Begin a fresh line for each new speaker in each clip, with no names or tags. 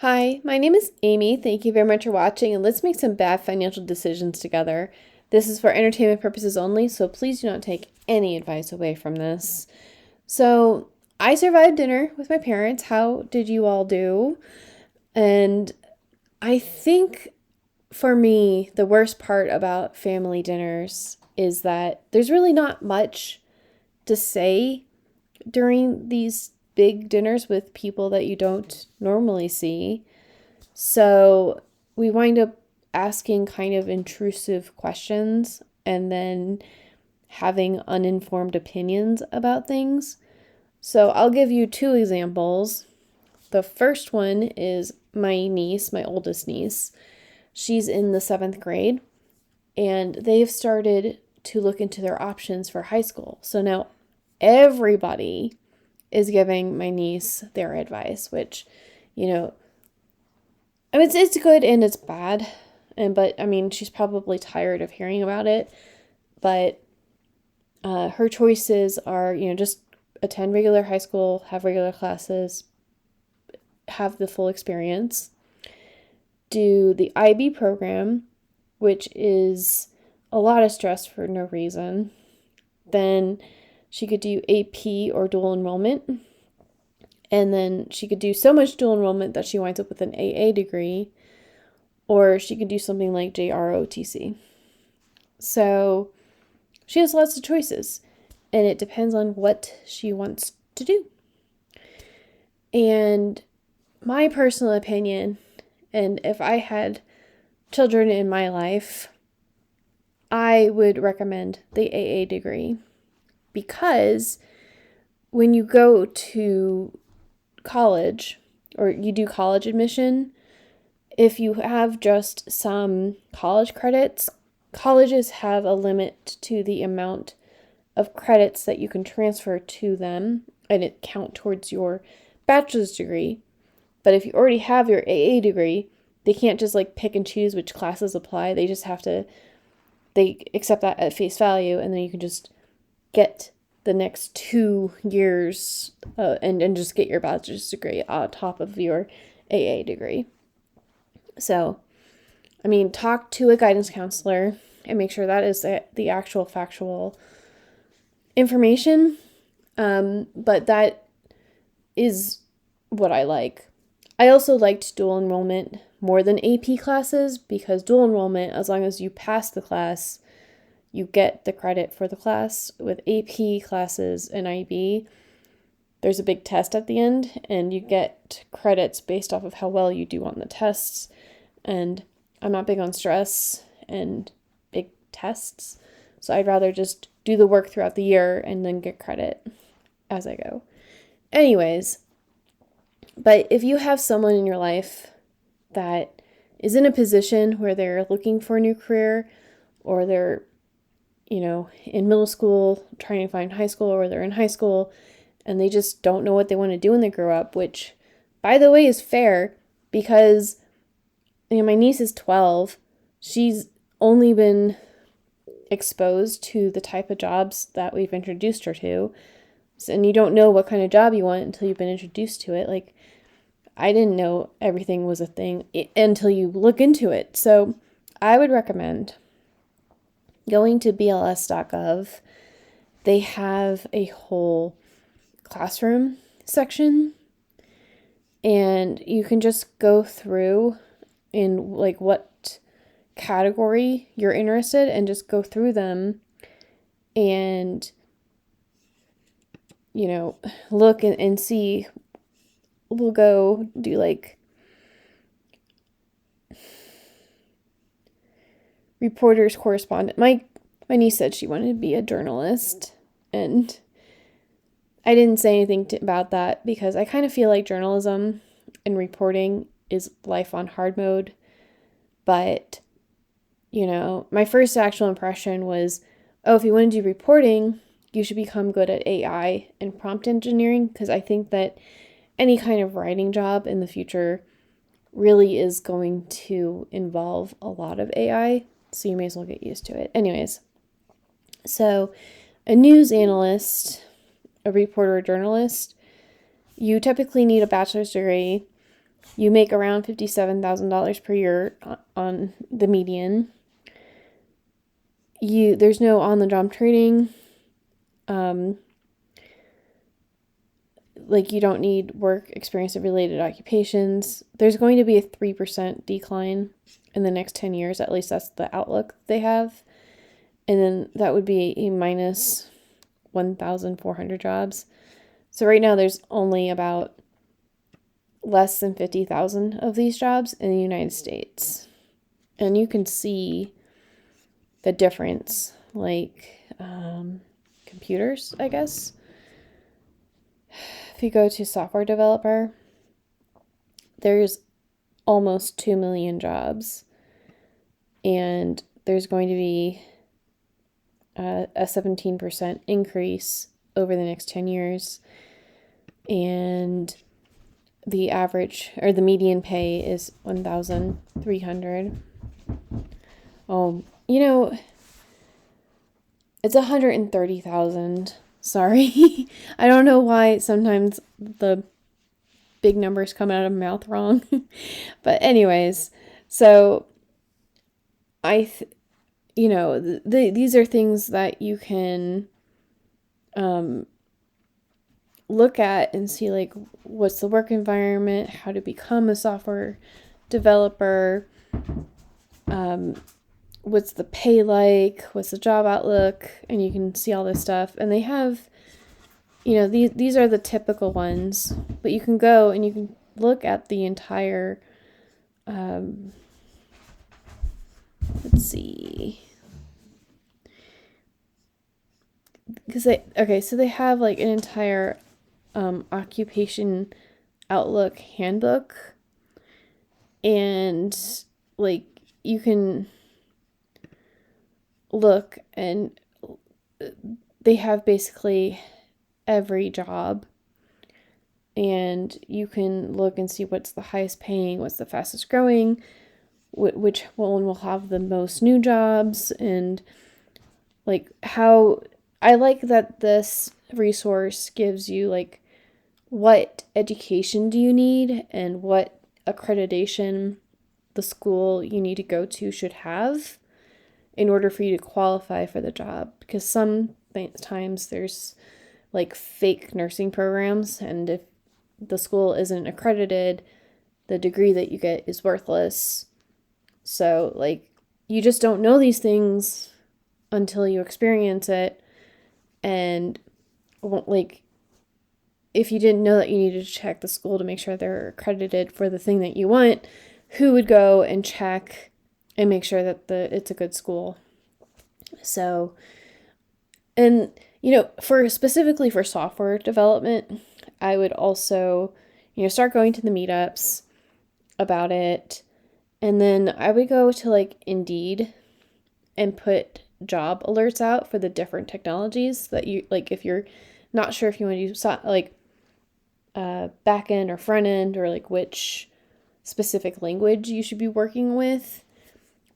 Hi, my name is Amy. Thank you very much for watching, and let's make some bad financial decisions together. This is for entertainment purposes only, so please do not take any advice away from this. So, I survived dinner with my parents. How did you all do? And I think for me, the worst part about family dinners is that there's really not much to say during these big dinners with people that you don't normally see. So we wind up asking kind of intrusive questions and then having uninformed opinions about things. So I'll give you two examples. The first one is my niece, my oldest niece. She's in the seventh grade, and they've started to look into their options for high school. So now everybody is giving my niece their advice, which, you know, I mean, it's good and it's bad. But I mean, she's probably tired of hearing about it. But her choices are, just attend regular high school, have regular classes, have the full experience, do the IB program, which is a lot of stress for no reason. Then she could do AP or dual enrollment. And then she could do so much dual enrollment that she winds up with an AA degree. Or she could do something like JROTC. So she has lots of choices. And it depends on what she wants to do. And my personal opinion, and if I had children in my life, I would recommend the AA degree. Because when you go to college, or you do college admission, if you have just some college credits, colleges have a limit to the amount of credits that you can transfer to them, and it count towards your bachelor's degree. But if you already have your AA degree, they can't just pick and choose which classes apply. They just have to, they accept that at face value, and then you can just get the next 2 years and just get your bachelor's degree on top of your AA degree. So, I mean, talk to a guidance counselor and make sure that is the actual factual information. But that is what I like. I also liked dual enrollment more than AP classes because dual enrollment, as long as you pass the class, you get the credit for the class. With AP classes and IB, there's a big test at the end, and you get credits based off of how well you do on the tests. And I'm not big on stress and big tests, so I'd rather just do the work throughout the year and then get credit as I go. Anyways, but if you have someone in your life that is in a position where they're looking for a new career, or they're in middle school trying to find high school, or they're in high school and they just don't know what they want to do when they grow up, which, by the way, is fair because my niece is 12. She's only been exposed to the type of jobs that we've introduced her to. And you don't know what kind of job you want until you've been introduced to it. I didn't know everything was a thing until you look into it. So I would recommend going to bls.gov. They have a whole classroom section, and you can just go through in what category you're interested and just go through them and look and see. We'll go do reporters, correspondent. My niece said she wanted to be a journalist, and I didn't say anything about that because I kind of feel like journalism and reporting is life on hard mode. But my first actual impression was, oh, if you want to do reporting, you should become good at AI and prompt engineering, because I think that any kind of writing job in the future really is going to involve a lot of AI, so you may as well get used to it. Anyways, so a news analyst, a reporter, a journalist, you typically need a bachelor's degree, you make around $57,000 per year on the median. There's no on-the-job training. Like, you don't need work experience of related occupations. There's going to be a 3% decline in the next 10 years. At least that's the outlook they have. And then that would be a minus 1,400 jobs. So right now there's only about less than 50,000 of these jobs in the United States. And you can see the difference, like computers, I guess. If you go to software developer, there's almost 2 million jobs. And there's going to be a 17% increase over the next 10 years. And the average, or the median pay, is 1,300. It's 130,000. Sorry. I don't know why sometimes the big numbers come out of my mouth wrong. But anyways, so these are things that you can look at and see, like, what's the work environment, how to become a software developer, what's the pay like, what's the job outlook, and you can see all this stuff. And they have, these are the typical ones, but you can go and you can look at the entire, let's see, because they have like an entire occupation outlook handbook, and like you can look, and they have basically every job, and you can look and see what's the highest paying, what's the fastest growing, which one will have the most new jobs, and like how I like that this resource gives you like what education do you need and what accreditation the school you need to go to should have in order for you to qualify for the job. Because sometimes there's like fake nursing programs, and if the school isn't accredited, the degree that you get is worthless. So like you just don't know these things until you experience it. And like if you didn't know that you needed to check the school to make sure they're accredited for the thing that you want, who would go and check and make sure that it's a good school? So, and specifically for software development, I would also, start going to the meetups about it. And then I would go to like Indeed and put job alerts out for the different technologies that you like. If you're not sure if you want to use like back end or front end, or like which specific language you should be working with,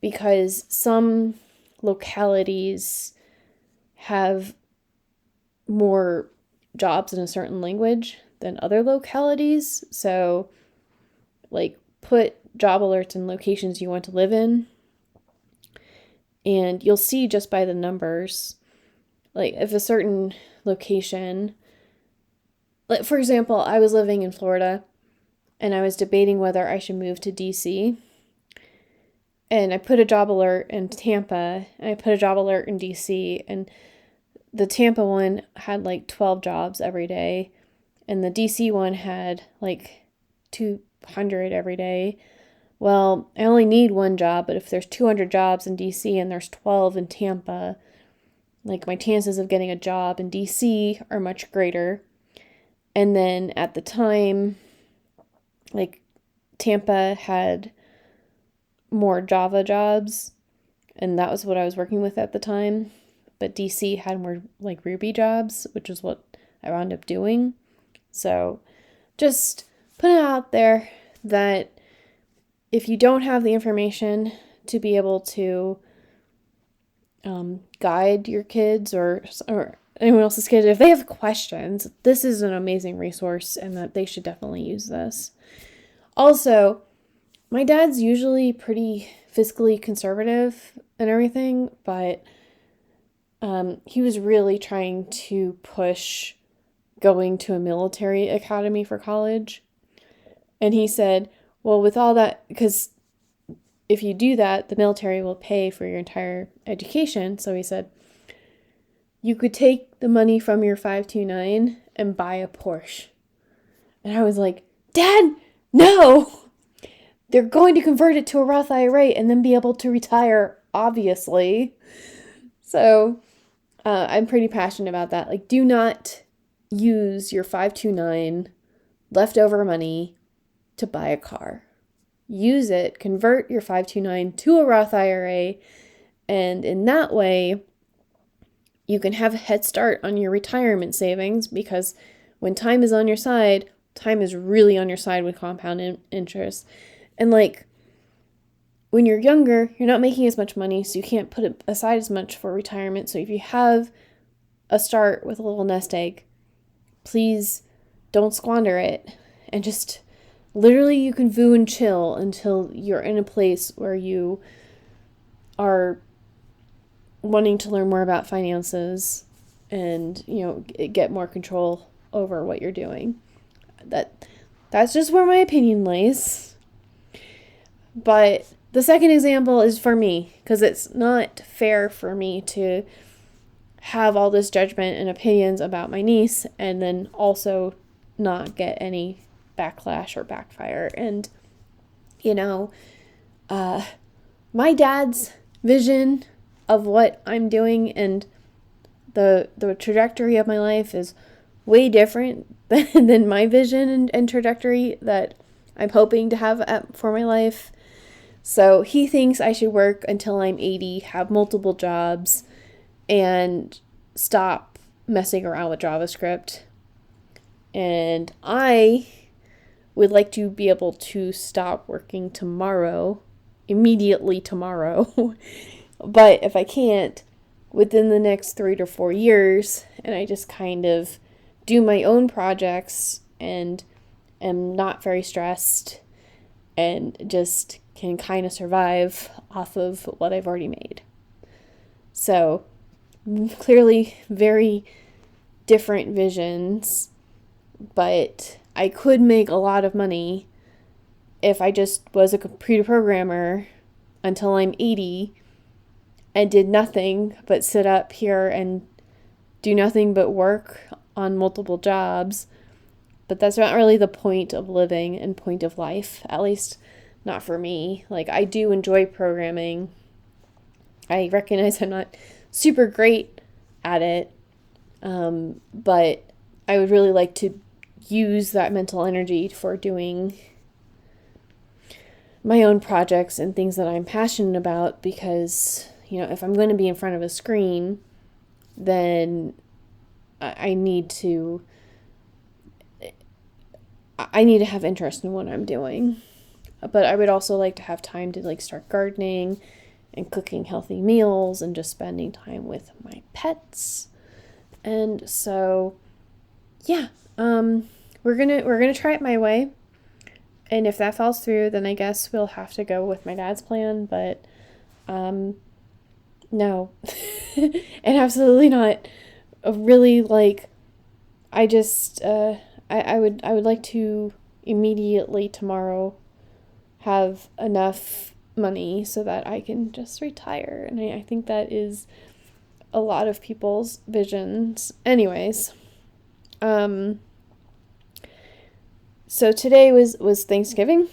because some localities have more jobs in a certain language than other localities. So like put job alerts in locations you want to live in, and you'll see just by the numbers, like if a certain location, like for example, I was living in Florida and I was debating whether I should move to DC, and I put a job alert in Tampa and I put a job alert in DC, and the Tampa one had like 12 jobs every day, and the DC one had like 200 every day. Well, I only need one job, but if there's 200 jobs in DC and there's 12 in Tampa, like my chances of getting a job in DC are much greater. And then at the time, like Tampa had more Java jobs, and that was what I was working with at the time. But DC had more like Ruby jobs, which is what I wound up doing. So just put it out there that if you don't have the information to be able to guide your kids or anyone else's kids, if they have questions, this is an amazing resource, and that they should definitely use this. Also, my dad's usually pretty fiscally conservative and everything, but he was really trying to push going to a military academy for college. And he said, well, with all that, because if you do that, the military will pay for your entire education. So he said, you could take the money from your 529 and buy a Porsche. And I was like, Dad, no! They're going to convert it to a Roth IRA and then be able to retire, obviously. So I'm pretty passionate about that. Like, do not use your 529 leftover money to buy a car. Use it, convert your 529 to a Roth IRA, and in that way, you can have a head start on your retirement savings, because when time is on your side, time is really on your side with compound interest. And like, when you're younger, you're not making as much money, so you can't put aside as much for retirement. So if you have a start with a little nest egg, please don't squander it. And just literally, you can voo and chill until you're in a place where you are wanting to learn more about finances and, get more control over what you're doing. That's just where my opinion lays. But the second example is for me, because it's not fair for me to have all this judgment and opinions about my niece and then also not get any backlash or backfire. And, my dad's vision of what I'm doing and the trajectory of my life is way different than my vision and trajectory that I'm hoping to have for my life. So he thinks I should work until I'm 80, have multiple jobs, and stop messing around with JavaScript. And I would like to be able to stop working immediately tomorrow. But if I can't, within the next 3 to 4 years, and I just kind of do my own projects and am not very stressed and just can kind of survive off of what I've already made. So clearly very different visions, but I could make a lot of money if I just was a computer programmer until I'm 80 and did nothing but sit up here and do nothing but work on multiple jobs. But that's not really the point of living and point of life, at least not for me. Like, I do enjoy programming. I recognize I'm not super great at it, but I would really like to use that mental energy for doing my own projects and things that I'm passionate about, because, if I'm going to be in front of a screen, then I need to have interest in what I'm doing. But I would also like to have time to start gardening and cooking healthy meals and just spending time with my pets. And so, yeah, we're gonna try it my way. And if that falls through, then I guess we'll have to go with my dad's plan. But no, and absolutely not. Really, I just I would like to immediately tomorrow have enough money so that I can just retire. And I think that is a lot of people's visions. Anyways, so today was Thanksgiving,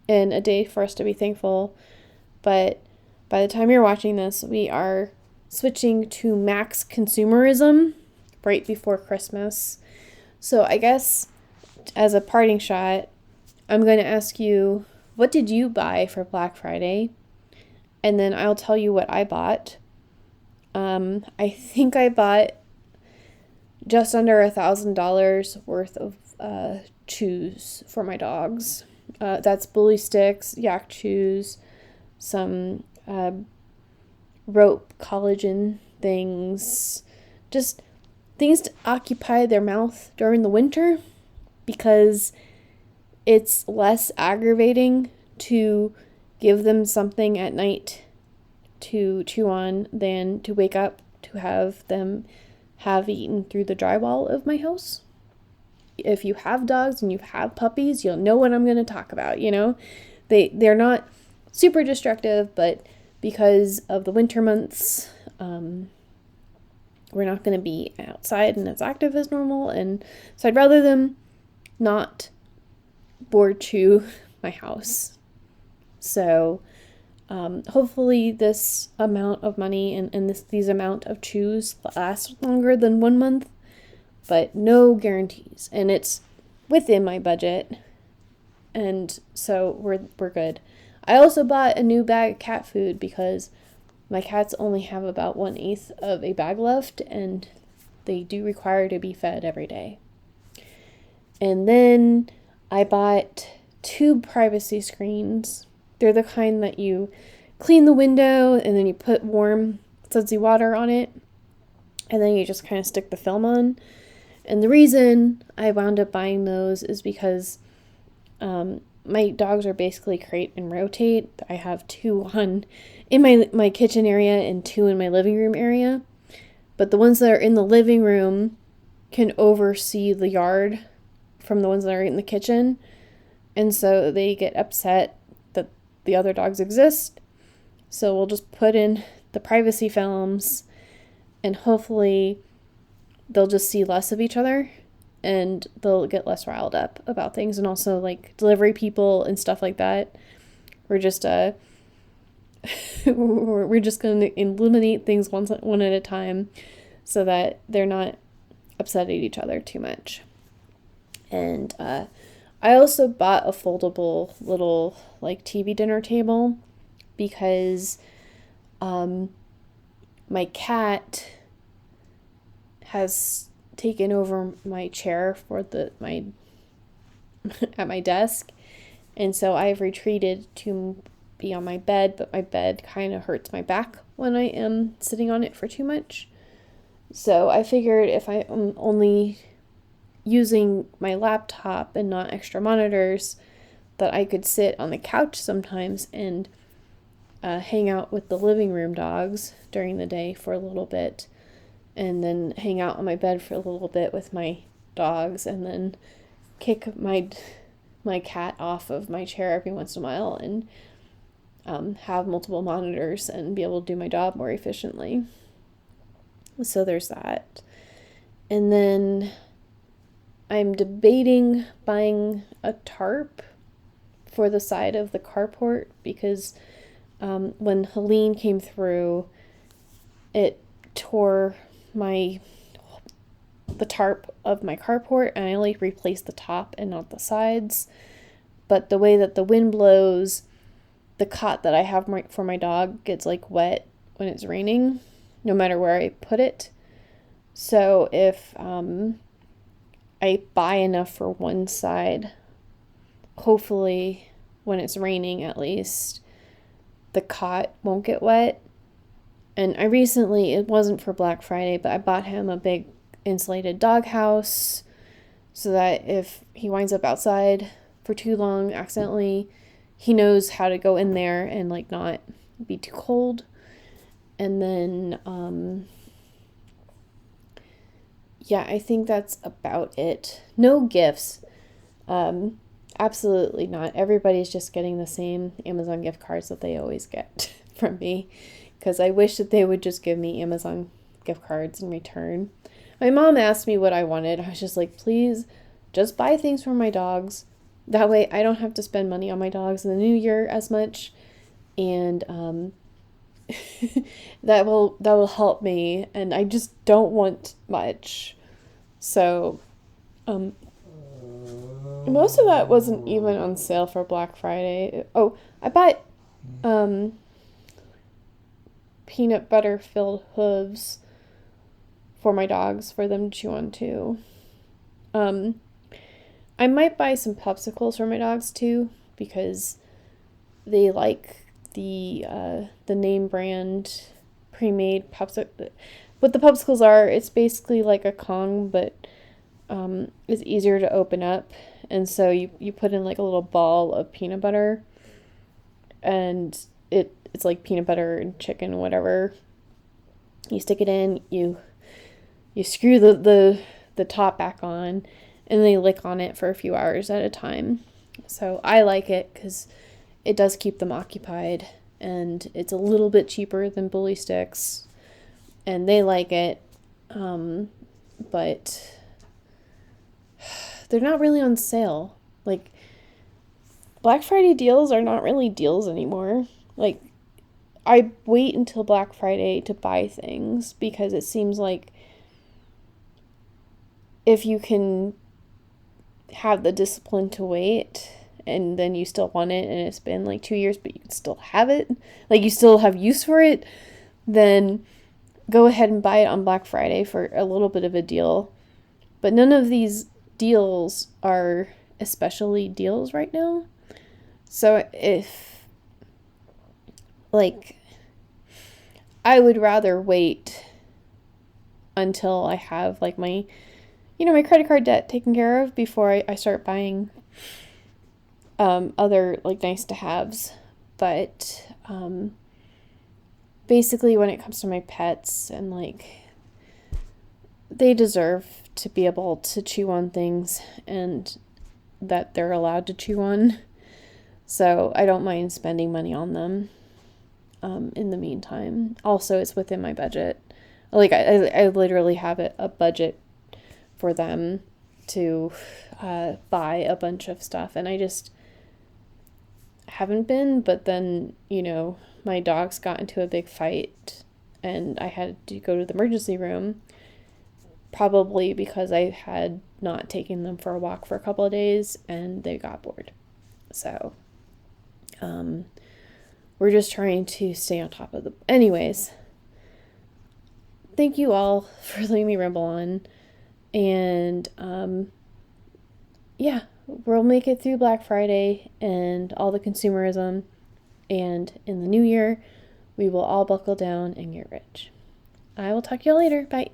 and a day for us to be thankful. But by the time you're watching this, we are switching to max consumerism right before Christmas. So I guess as a parting shot, I'm going to ask you, what did you buy for Black Friday? And then I'll tell you what I bought. I think I bought just under $1,000 worth of chews for my dogs. That's bully sticks, yak chews, some rope collagen things, just things to occupy their mouth during the winter, because it's less aggravating to give them something at night to chew on than to wake up to have them have eaten through the drywall of my house. If you have dogs and you have puppies, you'll know what I'm going to talk about, They're not super destructive, but because of the winter months, we're not going to be outside and as active as normal, and so I'd rather them not board chew my house. So hopefully this amount of money and these amount of chews last longer than 1 month, but no guarantees, and it's within my budget, and so we're good. I also bought a new bag of cat food because my cats only have about 1/8 of a bag left, and they do require to be fed every day. And then I bought 2 privacy screens. They're the kind that you clean the window and then you put warm, sudsy water on it, and then you just kind of stick the film on. And the reason I wound up buying those is because my dogs are basically crate and rotate. I have 2 in my kitchen area and 2 in my living room area. But the ones that are in the living room can oversee the yard from the ones that are in the kitchen. And so they get upset that the other dogs exist. So we'll just put in the privacy films, and hopefully they'll just see less of each other and they'll get less riled up about things. And also like delivery people and stuff like that. We're just we're just going to eliminate things one at a time so that they're not upset at each other too much. And I also bought a foldable little like TV dinner table because my cat has taken over my chair for my at my desk, and so I've retreated to be on my bed, but my bed kind of hurts my back when I am sitting on it for too much. So I figured if I am only using my laptop and not extra monitors, that I could sit on the couch sometimes and hang out with the living room dogs during the day for a little bit, and then hang out on my bed for a little bit with my dogs, and then kick my cat off of my chair every once in a while and have multiple monitors and be able to do my job more efficiently. So there's that. And then I'm debating buying a tarp for the side of the carport because when Helene came through, it tore the tarp of my carport, and I only replaced the top and not the sides. But the way that the wind blows, the cot that I have for my dog gets like wet when it's raining, no matter where I put it. So if I buy enough for one side, hopefully when it's raining at least, the cot won't get wet. And I recently, it wasn't for Black Friday, but I bought him a big insulated dog house so that if he winds up outside for too long accidentally, he knows how to go in there and like not be too cold. And then yeah, I think that's about it. No gifts. Absolutely not. Everybody's just getting the same Amazon gift cards that they always get from me, because I wish that they would just give me Amazon gift cards in return. My mom asked me what I wanted. I was just like, please just buy things for my dogs. That way I don't have to spend money on my dogs in the new year as much. And that will help me. And I just don't want much. So most of that wasn't even on sale for Black Friday. Oh, I bought peanut butter filled hooves for my dogs for them to chew on too. I might buy some popsicles for my dogs too, because they like the name brand pre-made popsicle. What the popsicles are, it's basically like a Kong, but it's easier to open up And so you put in like a little ball of peanut butter, and it's like peanut butter and chicken, whatever. You stick it in, you screw the top back on, and they lick on it for a few hours at a time. So I like it because it does keep them occupied, and it's a little bit cheaper than bully sticks, and they like it, but they're not really on sale. Like, Black Friday deals are not really deals anymore. Like, I wait until Black Friday to buy things because it seems like if you can have the discipline to wait and then you still want it and it's been like 2 years but you can still have it, like you still have use for it, then go ahead and buy it on Black Friday for a little bit of a deal. But none of these deals are especially deals right now. So if, like, I would rather wait until I have like my my credit card debt taken care of before I start buying other like nice to haves. But basically when it comes to my pets, and like, they deserve to be able to chew on things and that they're allowed to chew on. So I don't mind spending money on them in the meantime. Also, it's within my budget. Like, I literally have a budget for them to buy a bunch of stuff, and I just haven't been. But then, my dogs got into a big fight and I had to go to the emergency room, probably because I had not taken them for a walk for a couple of days and they got bored. So we're just trying to stay on top of the... Anyways, thank you all for letting me ramble on. And yeah, we'll make it through Black Friday and all the consumerism. And in the new year, we will all buckle down and get rich. I will talk to you all later. Bye.